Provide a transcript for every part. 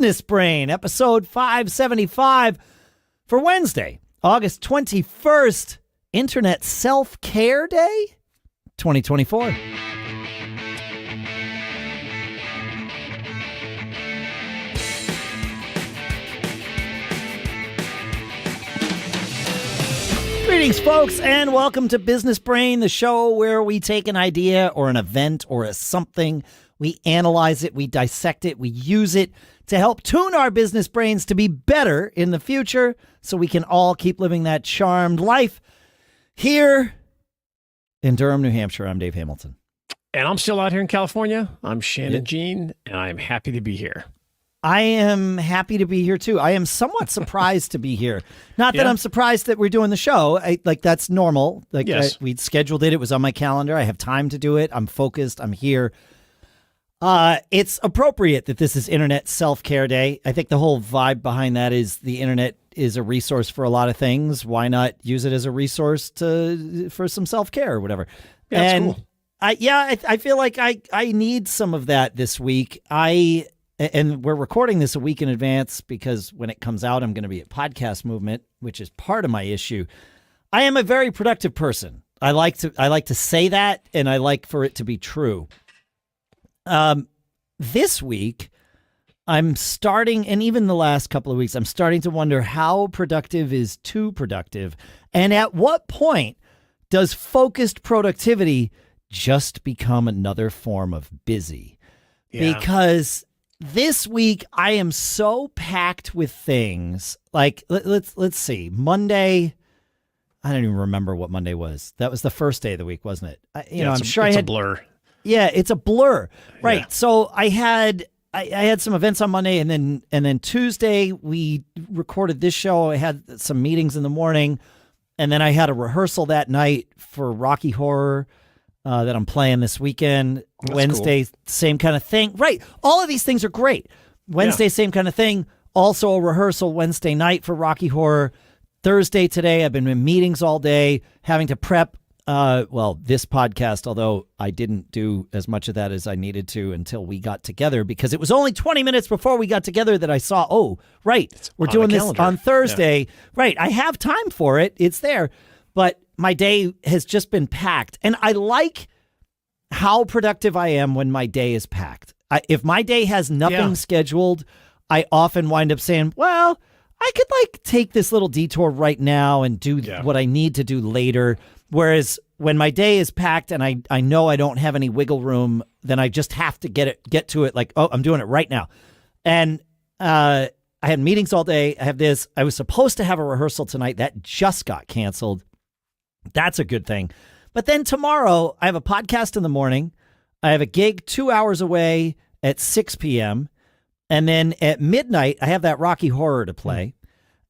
Business Brain, episode 575 for Wednesday, August 21st, Internet Self-Care Day, 2024. Greetings, folks, and welcome to Business Brain, the show where we take an idea or an event or a something, we analyze it, we dissect it, we use it to help tune our business brains to be better in the future so we can all keep living that charmed life. Here in Durham, New Hampshire, I'm Dave Hamilton. And I'm still out here in California. I'm Shannon Jean, and I'm happy to be here. I am happy to be here, too. I am somewhat surprised to be here. Not that I'm surprised that we're doing the show. That's normal. Yes. We'd scheduled it. It was on my calendar. I have time to do it. I'm focused. I'm here. It's appropriate that this is Internet Self-Care Day. I think the whole vibe behind that is the internet is a resource for a lot of things. Why not use it as a resource for some self-care or whatever? Yeah, and that's cool. I feel like I need some of that this week. And we're recording this a week in advance because when it comes out, I'm going to be at Podcast Movement, which is part of my issue. I am a very productive person. I like to say that, and I like for it to be true. This week, I'm starting, and even the last couple of weeks, I'm starting to wonder how productive is too productive, and at what point does focused productivity just become another form of busy? Yeah. Because this week I am so packed with things. Like let's see, Monday. I don't even remember what Monday was. That was the first day of the week, wasn't it? I'm sure it's I had a blur. Yeah, it's a blur, right? Yeah. So I had some events on Monday, and then Tuesday we recorded this show. I had some meetings in the morning, and then I had a rehearsal that night for Rocky Horror that I'm playing this weekend. That's Wednesday, cool. same kind of thing. Right. All of these things are great. Wednesday, same kind of thing. Also a rehearsal Wednesday night for Rocky Horror. Thursday today, I've been in meetings all day, having to prep this podcast, although I didn't do as much of that as I needed to until we got together, because it was only 20 minutes before we got together that I saw, we're doing this on Thursday. Yeah. Right. I have time for it. It's there. But my day has just been packed. And I like how productive I am when my day is packed. If my day has nothing scheduled, I often wind up saying, well, I could take this little detour right now and do what I need to do later. Whereas when my day is packed and I know I don't have any wiggle room, then I just have to get to it I'm doing it right now. And I had meetings all day. I have this. I was supposed to have a rehearsal tonight. That just got canceled. That's a good thing. But then tomorrow, I have a podcast in the morning. I have a gig 2 hours away at 6 p.m. And then at midnight, I have that Rocky Horror to play.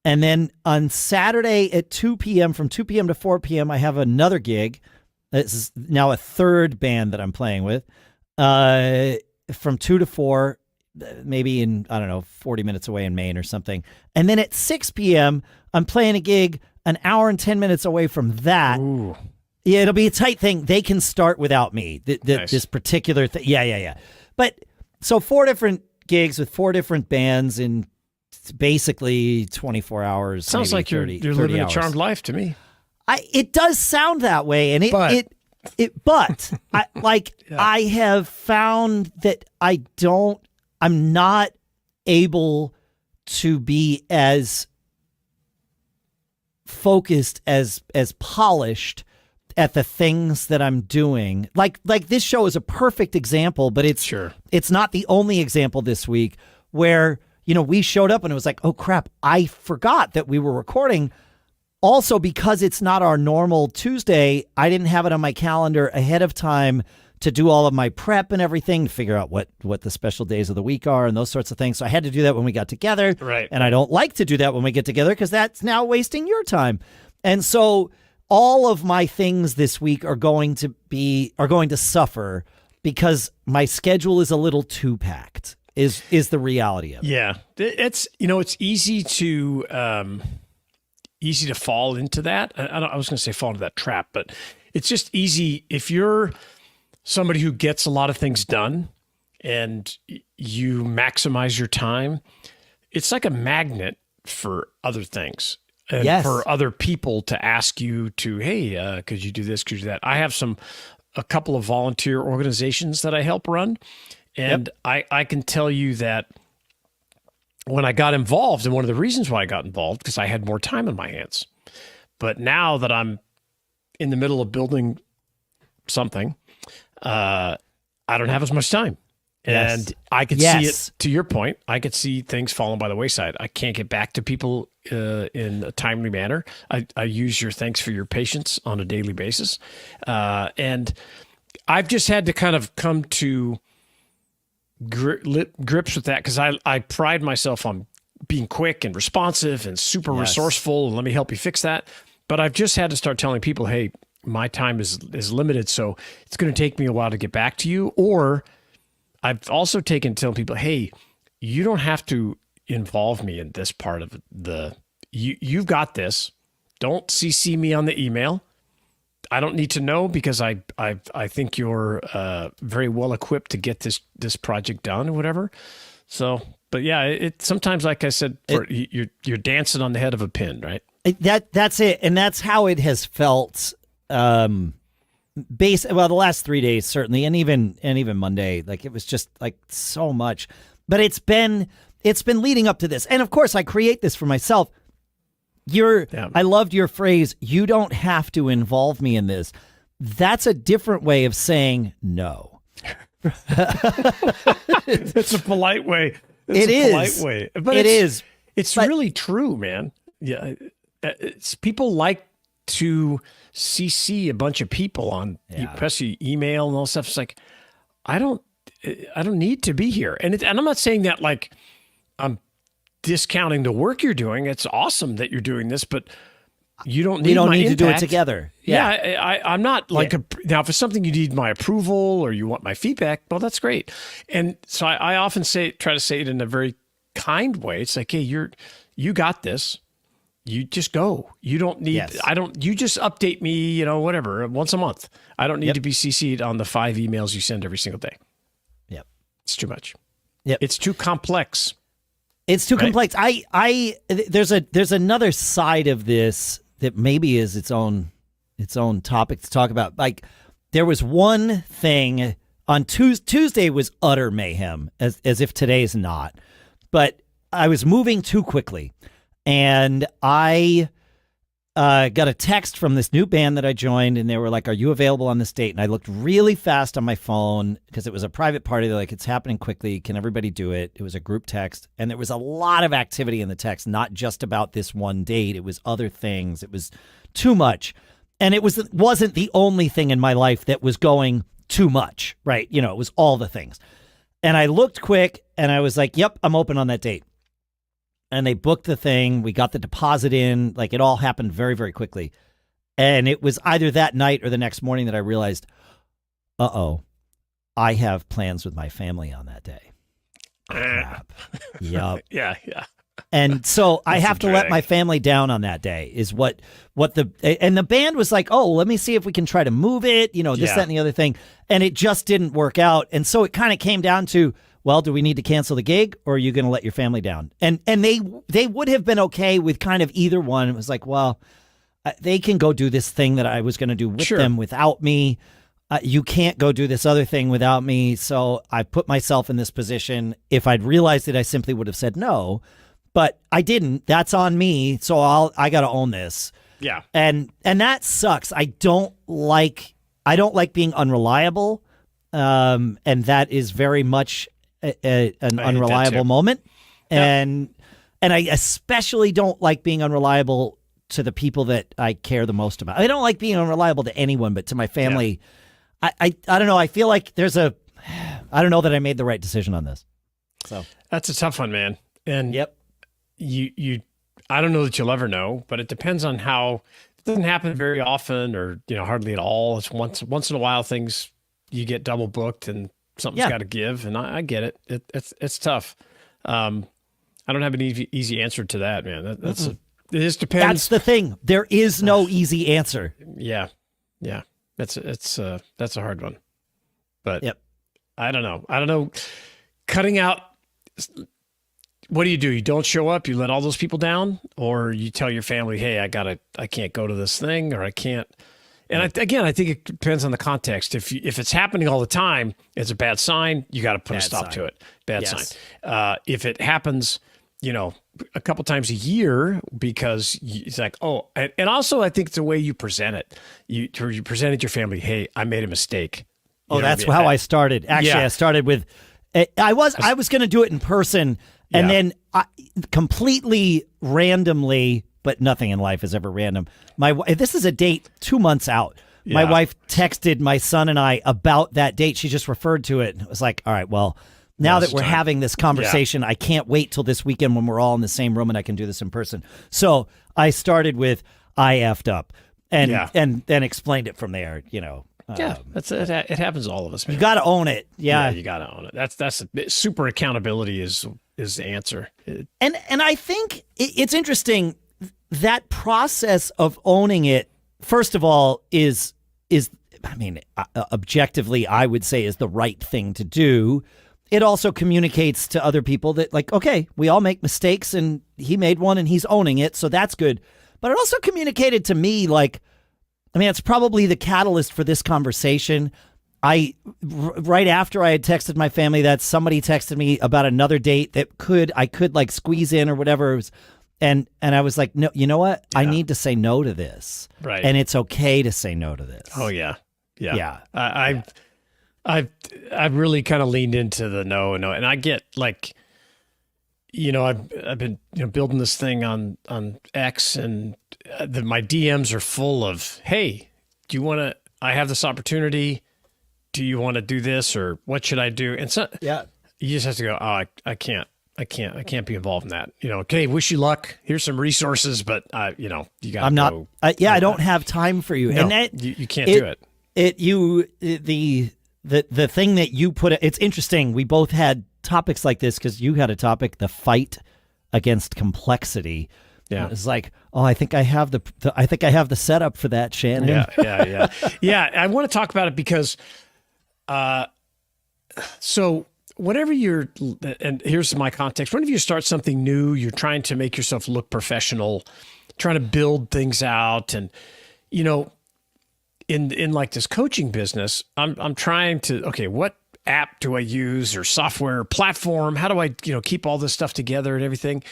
And then on Saturday at 2 p.m., from 2 p.m. to 4 p.m., I have another gig. This is now a third band that I'm playing with. From 2 to 4, maybe in, 40 minutes away in Maine or something. And then at 6 p.m., I'm playing a gig an hour and 10 minutes away from that. Ooh. Yeah, it'll be a tight thing. They can start without me. Nice. This particular thing. Yeah. But so 4 different gigs with 4 different bands in basically 24 hours. Sounds like you're living hours. a charmed life to me. It does sound that way, and but I have found that I'm not able to be as focused, as polished at the things that I'm doing. Like this show is a perfect example, but it's not the only example this week where, we showed up and it was like, oh crap, I forgot that we were recording. Also, because it's not our normal Tuesday, I didn't have it on my calendar ahead of time to do all of my prep and everything, to figure out what the special days of the week are and those sorts of things. So I had to do that when we got together. Right. And I don't like to do that when we get together because that's now wasting your time. And so all of my things this week are going to suffer because my schedule is a little too packed, is the reality of it. Yeah. It's easy to fall into that. I was going to say fall into that trap, but it's just easy if you're somebody who gets a lot of things done and you maximize your time, it's like a magnet for other things and for other people to ask you to, hey, could you do this? Could you do that? I have a couple of volunteer organizations that I help run. And I can tell you that when I got involved, and one of the reasons why I got involved, because I had more time on my hands. But now that I'm in the middle of building something, I don't have as much time. And I could see it, to your point, I could see things falling by the wayside. I can't get back to people in a timely manner. I use your thanks for your patience on a daily basis. And I've just had to kind of come to grips with that, because I pride myself on being quick and responsive and super resourceful, and let me help you fix that. But I've just had to start telling people, hey, my time is limited, so it's going to take me a while to get back to you. Or I've also taken to telling people, hey, you don't have to involve me in this part of you've got this. Don't CC me on the email. I don't need to know, because I think you're very well equipped to get this project done or whatever. So, but yeah, it sometimes, like I said, you're dancing on the head of a pin, right? That's it, and that's how it has felt. The last 3 days certainly, and even Monday, like it was just like so much. But it's been leading up to this, and of course I create this for myself. I loved your phrase, you don't have to involve me in this. That's a different way of saying no. It's a polite way. But it's really true, man. Yeah. People like to CC a bunch of people on, especially email and all stuff. It's like, I don't need to be here. And I'm not saying that like I'm discounting the work you're doing. It's awesome that you're doing this, but you don't need to do it together. I'm not like now if it's something you need my approval or you want my feedback, well, that's great. And so I often try to say it in a very kind way. It's like, hey, you got this. You just go. You don't need, you just update me, whatever, once a month. I don't need to be CC'd on the 5 emails you send every single day. Yep. It's too much. Yep. It's too complex. It's too complex. There's another side of this that maybe is its own topic to talk about. Like, there was one thing on Tuesday was utter mayhem, as if today's not. But I was moving too quickly, and I got a text from this new band that I joined, and they were like, "Are you available on this date?" And I looked really fast on my phone because it was a private party. They're like, "It's happening quickly. Can everybody do it?" It was a group text, and there was a lot of activity in the text, not just about this one date. It was other things. It was too much, and it wasn't the only thing in my life that was going too much, right? It was all the things. And I looked quick, and I was like, "Yep, I'm open on that date." And they booked the thing. We got the deposit in. Like, it all happened very, very quickly. And it was either that night or the next morning that I realized, I have plans with my family on that day. Crap. Yup. Yeah. And so I have to let my family down on that day is what the band was like, oh, let me see if we can try to move it, this, that, and the other thing. And it just didn't work out. And so it kind of came down to, well, do we need to cancel the gig, or are you going to let your family down? And they would have been okay with kind of either one. It was like, well, they can go do this thing that I was going to do with them without me. You can't go do this other thing without me. So I put myself in this position. If I'd realized it, I simply would have said no, but I didn't. That's on me. So I got to own this. Yeah. And that sucks. I don't like being unreliable. And that is very much an unreliable moment. And I especially don't like being unreliable to the people that I care the most about. I don't like being unreliable to anyone, but to my family, I don't know. I feel like I don't know that I made the right decision on this. So that's a tough one, man. And I don't know that you'll ever know, but it depends on how. It doesn't happen very often, or hardly at all. It's once in a while you get double booked and something's got to give, and I get it. It's tough. I don't have an easy answer to that, man. It just depends. That's the thing. There is no easy answer. Yeah. That's a hard one. But I don't know. Cutting out. What do? You don't show up. You let all those people down, or you tell your family, "Hey, I can't go to this thing, or I can't." And I think it depends on the context. If it's happening all the time, it's a bad sign. You got to put a stop to it. Bad sign. If it happens, a couple times a year, because it's like, oh, and also I think it's the way you present it. You presented your family, "Hey, I made a mistake." That's how I started. Actually, I started with, I was going to do it in person. And then completely randomly, but nothing in life is ever random. This is a date 2 months out. Yeah. My wife texted my son and I about that date. She just referred to it. And it was like, all right, well, now that we're having this conversation, I can't wait till this weekend when we're all in the same room and I can do this in person. So I started with, I effed up, and then explained it from there, that's it. It happens to all of us, man. You got to own it. Yeah, you got to own it. That's super accountability is the answer. And I think it's interesting, that process of owning it, first of all, is objectively, I would say, is the right thing to do. It also communicates to other people that, like, okay, we all make mistakes and he made one and he's owning it, so that's good. But it also communicated to me, like, it's probably the catalyst for this conversation. Right after I had texted my family that, somebody texted me about another date that I could like squeeze in or whatever it was, and I was like, no, you know what? I need to say no to this, right? And it's okay to say no to this. Oh yeah. I've really kind of leaned into the no, and I get like, I've been building this thing on X, and my DMs are full of, "Hey, do you want to? I have this opportunity. Do you want to do this, or what should I do?" And so, you just have to go, "Oh, I can't be involved in that." Okay, wish you luck. Here's some resources, but you got. I'm not. I don't have time for you. No, and you can't do it. The thing that you put. It's interesting. We both had topics like this because you had a topic, the fight against complexity. Yeah, it's like, oh, I think I have the setup for that, Shannon. Yeah. I want to talk about it because, so whenever and here's my context. Whenever you start something new, you're trying to make yourself look professional, trying to build things out, and in like this coaching business, I'm trying to, okay, what app do I use, or software platform? How do I, keep all this stuff together and everything?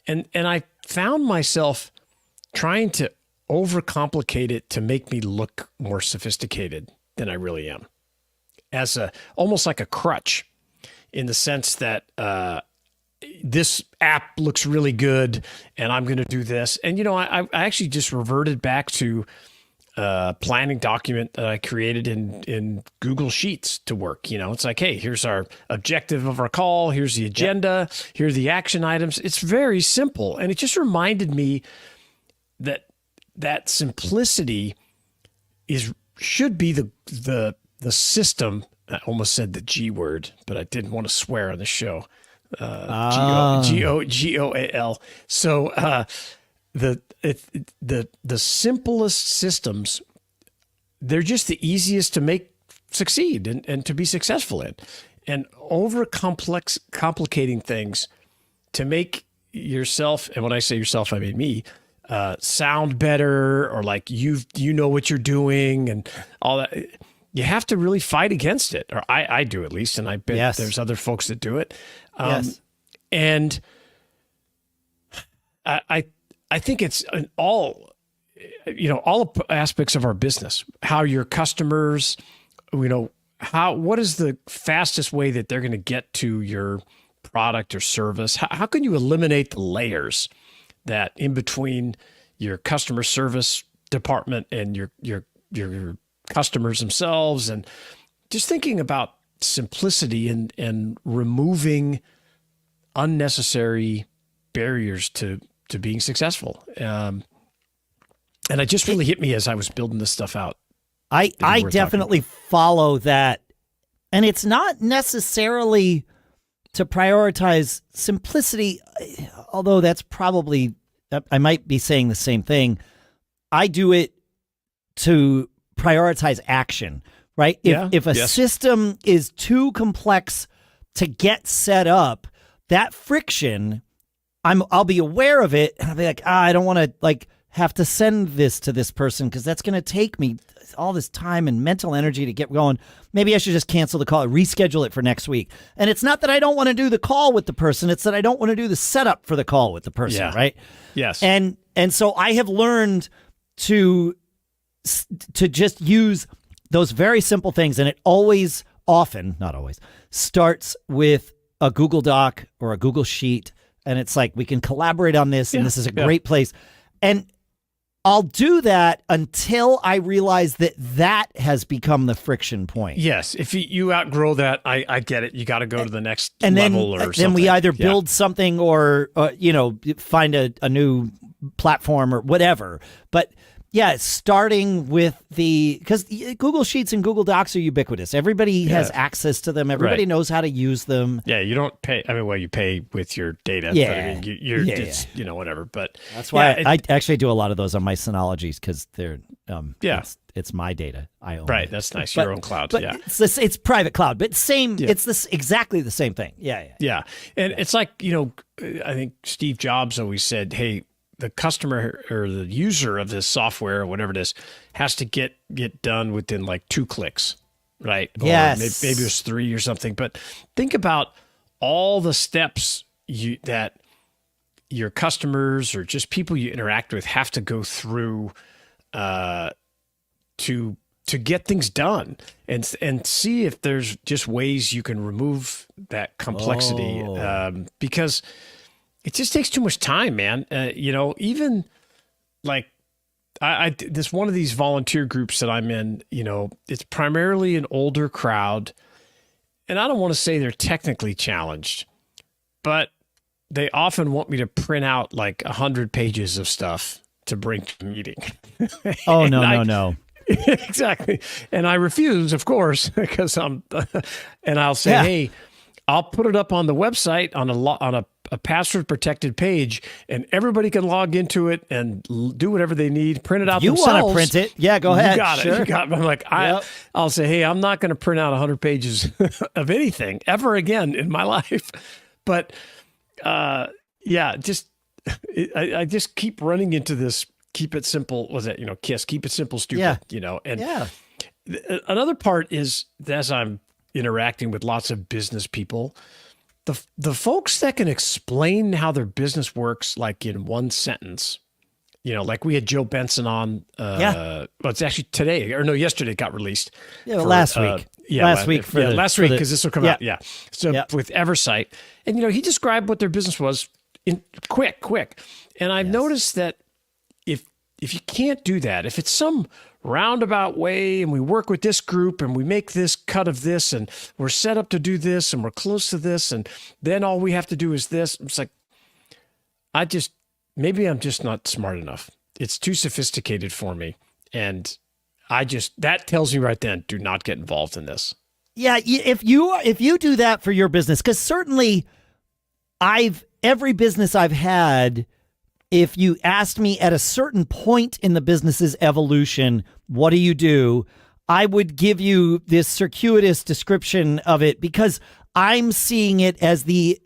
And I found myself trying to overcomplicate it to make me look more sophisticated than I really am, as almost like a crutch, in the sense that this app looks really good and I'm going to do this. And, I actually just reverted back to planning document that I created in Google Sheets to work. It's like, hey, here's our objective of our call. Here's the agenda. Here are the action items. It's very simple. And it just reminded me that simplicity should be the system. I almost said the G word, but I didn't want to swear on the show. GOAL. So, the simplest systems, they're just the easiest to make succeed and to be successful in. And complicating things to make yourself, and when I say yourself, I mean me, sound better, or like you know what you're doing and all that. You have to really fight against it, or I do at least, and I bet there's other folks that do it. And I think it's in all aspects of our business. How your customers, what is the fastest way that they're going to get to your product or service? How can you eliminate the layers that in between your customer service department and your customers themselves? And just thinking about simplicity and removing unnecessary barriers to being successful. And it just really hit me as I was building this stuff out. I definitely follow that. And it's not necessarily to prioritize simplicity, although that's probably, I might be saying the same thing. I do it to prioritize action. right? If a system is too complex to get set up, that friction, I'll be aware of it, and I'll be like, I don't want to like have to send this to this person because that's going to take me all this time and mental energy to get going. Maybe I should just cancel the call, reschedule it for next week. And it's not that I don't want to do the call with the person. It's that I don't want to do the setup for the call with the person, right? Yes. And so I have learned to just use those very simple things. And it often, not always, starts with a Google Doc or a Google Sheet. And it's like, we can collaborate on this, and this is a great place. And I'll do that until I realize that has become the friction point. Yes. If you outgrow that, I get it. You got to go to the next level or something. Then we either build something or, find a new platform or whatever. But yeah, starting with because Google Sheets and Google Docs are ubiquitous. Everybody has access to them. Everybody knows how to use them. Yeah, you don't pay. I mean, you pay with your data. Yeah, but it's, whatever. But that's why I actually do a lot of those on my Synologies because they're it's my data. I own. Right, it. that's nice. Your own cloud. But it's private cloud, but same. Yeah. It's exactly the same thing. Yeah. And it's like I think Steve Jobs always said, "Hey, the customer or the user of this software or whatever it is has to get done within like 2 clicks, right? Yes. Or maybe it was 3 or something. But think about all the steps that your customers or just people you interact with have to go through to get things done, and see if there's just ways you can remove that complexity because it just takes too much time, man. Even like this one of these volunteer groups that I'm in, it's primarily an older crowd. And I don't want to say they're technically challenged, but they often want me to print out like 100 pages of stuff to bring to the meeting. Oh, no. Exactly. And I refuse, of course, because and I'll say, hey, I'll put it up on the website on a password protected page, and everybody can log into it and do whatever they need, print it out themselves. You want to print it? Yeah, go ahead. You got it. You got it. I'm like, I'll say, hey, I'm not going to print out 100 pages of anything ever again in my life. But I just keep running into this. Keep it simple. Was it, KISS, keep it simple, stupid, and another part is as I'm interacting with lots of business people, the folks that can explain how their business works, like in one sentence, like we had Joe Benson on, well, it's actually today, or no, yesterday it got released. Yeah, last week. Last week, because this will come out. Yeah. So with Eversight, and, he described what their business was in quick. And I've noticed that if you can't do that, if it's some roundabout way and we work with this group and we make this cut of this and we're set up to do this and we're close to this and then all we have to do is this, it's like, maybe I'm just not smart enough. It's too sophisticated for me. And that tells me right then, do not get involved in this. Yeah. If you do that for your business, because certainly every business I've had, if you asked me at a certain point in the business's evolution, what do you do? I would give you this circuitous description of it because I'm seeing it as the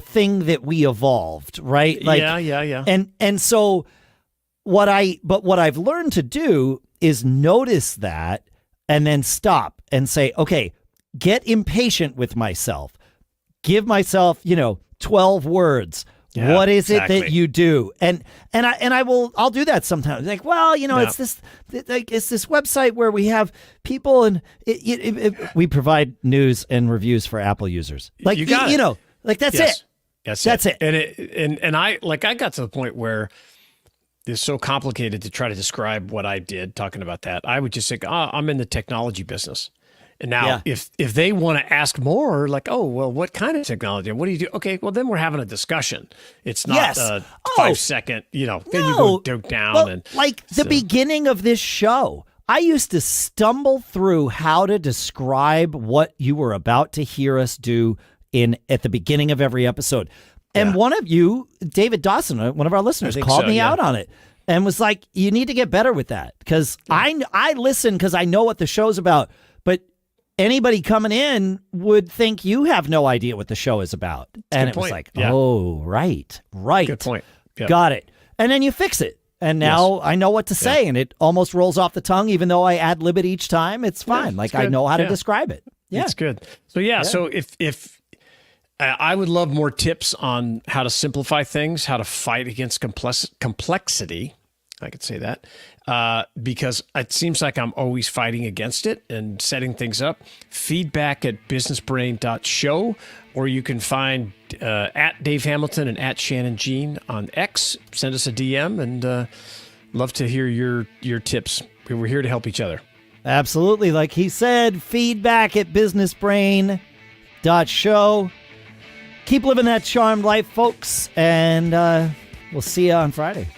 thing that we evolved, right? Like, yeah. And so what I've learned to do is notice that and then stop and say, okay, get impatient with myself. Give myself, 12 words. Yeah, what is it that you do? And I'll do that sometimes. Like, well, it's this website where we have people and we provide news and reviews for Apple users. Like, you got it. Like that's it. That's it. And I got to the point where it's so complicated to try to describe what I did talking about that. I would just say, I'm in the technology business. And now if they want to ask more, like, oh, well, what kind of technology? What do you do? Okay, well, then we're having a discussion. It's not a 5-second, then you go down. Well, the beginning of this show, I used to stumble through how to describe what you were about to hear us do at the beginning of every episode. And one of you, David Dawson, one of our listeners, called me out on it and was like, you need to get better with that. Because I listen because I know what the show's about. but anybody coming in would think you have no idea what the show is about. And it was like, oh, right. Good point. Yep. Got it. And then you fix it. And now I know what to say, and it almost rolls off the tongue, even though I ad-lib it each time. It's fine. Like, I know how to describe it. Yeah. It's good. So, so if I would love more tips on how to simplify things, how to fight against complexity. I could say that because it seems like I'm always fighting against it and setting things up. Feedback at businessbrain.show, or you can find at Dave Hamilton and at Shannon Jean on X. Send us a DM and love to hear your tips. We're here to help each other. Absolutely. Like he said, feedback at businessbrain.show. Keep living that charmed life, folks, and we'll see you on Friday.